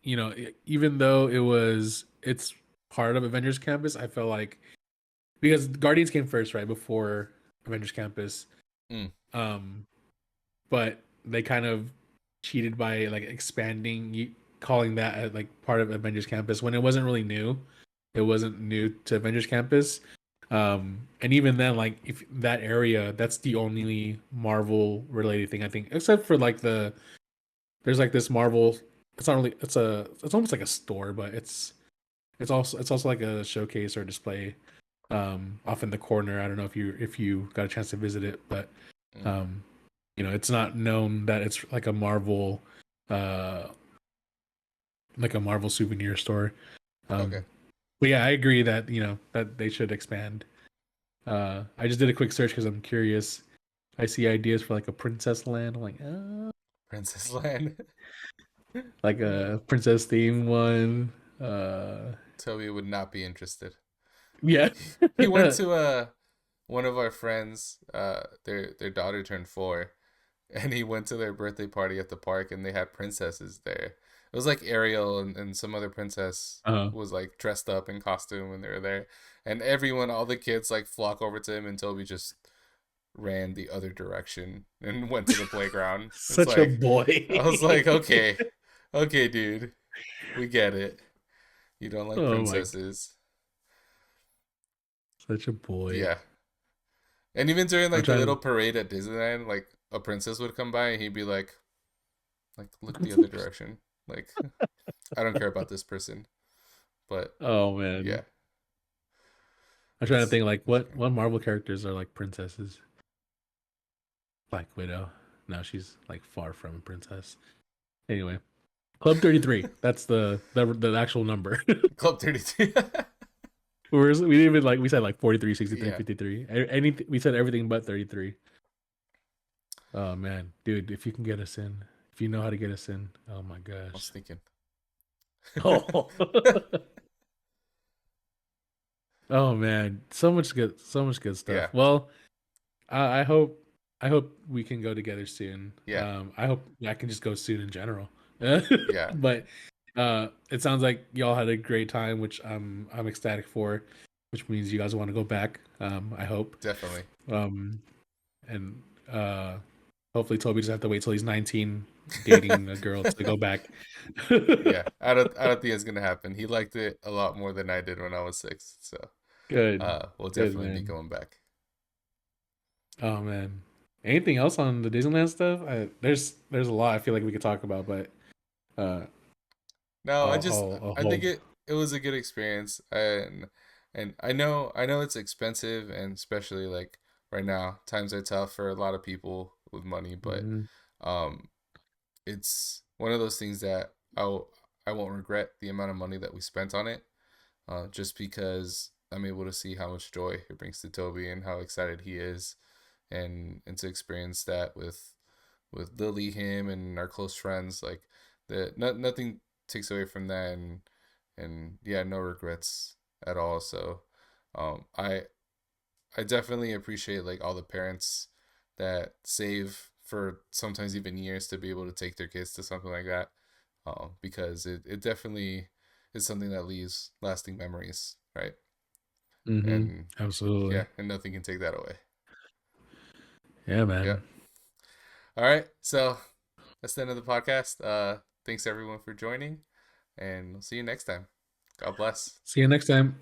even though it's part of Avengers Campus, I felt like because Guardians came first, right, before Avengers Campus. Mm, Um but they kind of cheated by like calling that like part of Avengers Campus when it wasn't really new. It wasn't new to Avengers Campus. And even then, like if that area, that's the only Marvel related thing I think, except for like there's like this Marvel. It's not really. It's almost like a store, but it's also like a showcase or display off in the corner. I don't know if you got a chance to visit it, but mm. um it's not known that it's uh like a Marvel souvenir store. Okay. Um but yeah, I agree that that they should expand. I just did a quick search because I'm curious. I see ideas for like a princess land. I'm like, Princess Land. like a princess theme one. Uh Toby would not be interested. yeah. He went to one of our friends. Their daughter turned 4, and he went to their birthday party at the park, and they had princesses there. It was like Ariel and some other princess uh was like dressed up in costume when they were there, and everyone, all the kids, like flock over to him, and Toby just ran the other direction and went to the playground. It's Such a like, boy. I was like, okay, okay, dude, we get it. You don't like Oh my, princesses. such a boy. Yeah. And even during I'm like the little trying parade at Disneyland, like a princess would come by and he'd be like look the other to. direction. Like I don't care about this person. But Oh yeah, man. I'm trying to it's think like it's what Marvel characters are like princesses. Black Widow. No, she's like far from a princess. Anyway, Club 33. That's the actual number. Club 32. We didn't even like we said like 43, 63, Yeah, 53. Anything we said everything but 33. Oh man, dude, if you can get us in, if you know how to get us in, oh my I was gosh. thinking. Oh. Oh man, so much good stuff. Yeah, Well, I hope we can go together soon. yeah, I hope I can just go soon in general. yeah, But it sounds like y'all had a great time, which I'm ecstatic for, which means you guys want to go back. I hope. definitely. Um, and hopefully Toby doesn't have to wait till he's 19 dating a girl to go back. Yeah, I don't think it's gonna happen. He liked it a lot more than I did when I was 6. So Good, we'll good definitely be man. going back. Oh man. Anything else on the Disneyland stuff? There's a lot I feel like we could talk about, but uh, No, I'll I think hold. it was a good experience, and I know it's expensive, and especially like right now times are tough for a lot of people with money, but Mhm. um it's one of those things that I won't regret the amount of money that we spent on it, just because I'm able to see how much joy it brings to Toby and how excited he is, and to experience that with Lily, him, and our close friends. Like nothing takes away from that, and yeah, no regrets at all. So I definitely appreciate like all the parents that save for sometimes even years to be able to take their kids to something like that, because it definitely is something that leaves lasting memories, right? Mm-hmm. And Absolutely. yeah, and nothing can take that away. Yeah, Yeah. man. All right, so that's the end of the podcast. Thanks everyone for joining, and we'll see you next time. God bless. See you next time.